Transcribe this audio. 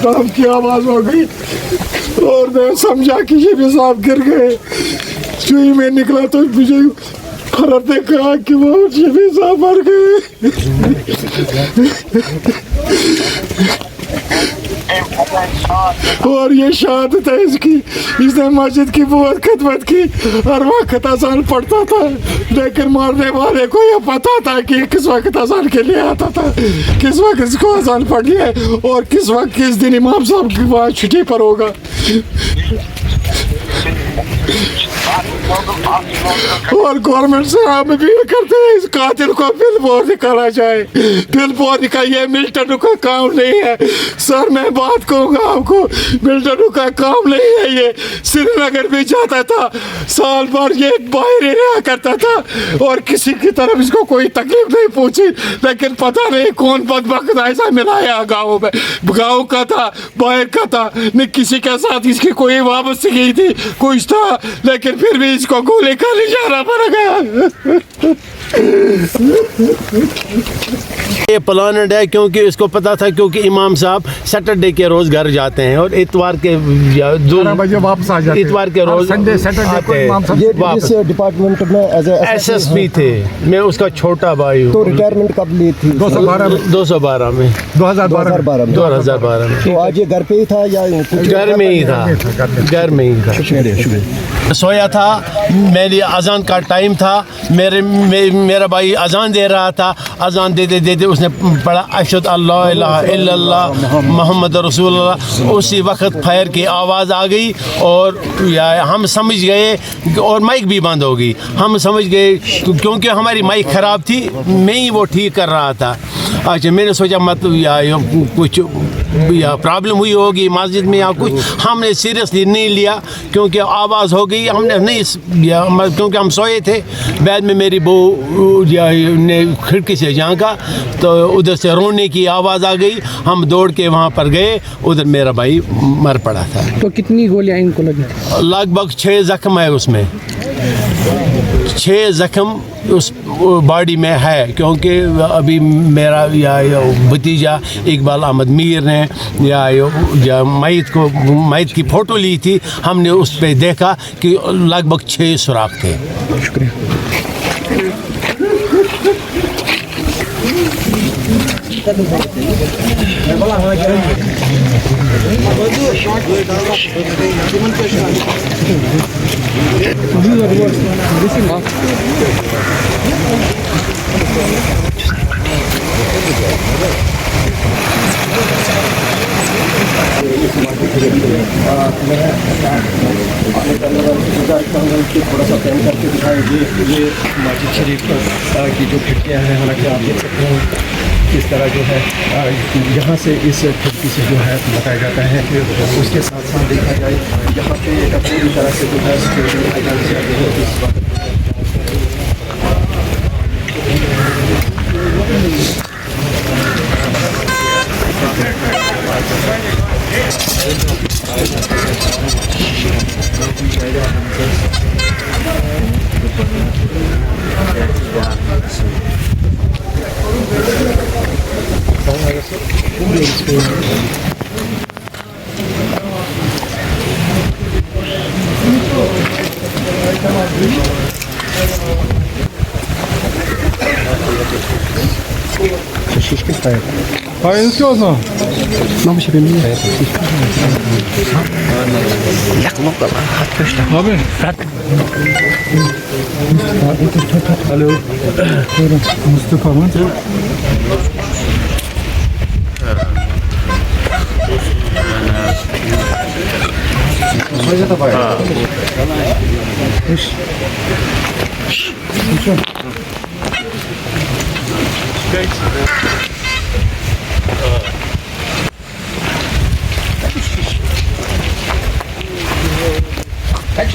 صاحب کی آواز ہو گئی اور میں سمجھا کہ یہ بھی صاحب گر گئے. جو ہی میں نکلا تو مجھے حضرت نے کہا کہ وہ یہ بھی صاحب مر گئے. اور یہ شہادت ہے اس کی. اس نے مسجد کی بہت خدمت کی. ہر وقت اذان پڑھتا تھا لیکن مارنے والے کو یہ پتا تھا کہ کس وقت اذان کے لیے آتا تھا, کس وقت اس کو اذان پڑھنی ہے اور کس وقت کس دن امام صاحب کی بات چھٹی پر ہوگا. اور گورنمنٹ سے ہم اپیل کرتے ہیں اس قاتل کو بل بورڈ نکالا جائے. بل بورڈ یہ ملٹنوں کا کام نہیں ہے سر. میں بات کہوں گا آپ کو, ملٹنوں کا کام نہیں ہے. یہ سری نگر بھی جاتا تھا, سال بھر یہ باہر ہی رہا کرتا تھا اور کسی کی طرف اس کو کوئی تکلیف نہیں پہنچی. لیکن پتہ نہیں کون بدبخت ایسا ملایا گاؤں میں, گاؤں کا تھا باہر کا تھا, نہیں کسی کے ساتھ اس کی کوئی وابستگی تھی کچھ تھا, لیکن پھر بھی اس کو گولی کا نشانہ پڑ گیا. یہ پلانڈ ہے کیونکہ اس کو پتا تھا, کیونکہ امام صاحب سیٹرڈے کے روز گھر جاتے ہیں اور اتوار کے واپس آ جاتے ہیں. اتوار کے روز واپس. ڈپارٹمنٹ میں ایس ایس پی تھے, میں اس کا چھوٹا بھائی ہوں. تو ریٹائرمنٹ کب لی تھی؟ 2012 میں. 2012 میں. تو آج یہ گھر پہ ہی تھا یا گھر میں ہی تھا؟ گھر میں ہی تھا. سویا تھا, میری اذان کا ٹائم تھا, میرا بھائی اذان دے رہا تھا. اذان دیتے دیتے اس نے پڑھا اشہد اللہ الہ الا اللہ محمد رسول اللہ. اسی وقت فائر کی آواز آ گئی اور ہم سمجھ گئے, اور مائک بھی بند ہو گئی. ہم سمجھ گئے کیونکہ ہماری مائک خراب تھی, میں ہی وہ ٹھیک کر رہا تھا. اچھا میں نے سوچا مطلب یا کچھ پرابلم ہوئی ہوگی مسجد میں یا کچھ. ہم نے سیریسلی نہیں لیا کیونکہ آواز ہو گئی. ہم نے نہیں, کیونکہ ہم سوئے تھے. بعد میں میری بہو نے کھڑکی سے جھانکا تو ادھر سے رونے کی آواز آ گئی. ہم دوڑ کے وہاں پر گئے, ادھر میرا بھائی مر پڑا تھا. تو کتنی گولیاں ان کو لگی؟ لگ بھگ 6 زخم ہے اس میں, 6 زخم اس باڈی میں ہے. کیونکہ ابھی میرا بھتیجا اقبال احمد میر نے یا میت کی فوٹو لی تھی, ہم نے اس پہ دیکھا کہ لگ بھگ 6 سوراخ تھے. شکریہ. تھوڑا سا پین کر کے دکھائیں. یہ مسجد شریف کی جو کھڑکیاں ہیں, حالانکہ آپ دیکھ سکتے ہیں کس طرح جو ہے یہاں سے اس کھڑکی سے جو ہے بتایا جاتا ہے کہ اس کے ساتھ ساتھ دیکھا جائے یہاں پہ پوری طرح سے جو ہے مشتبہ Kaç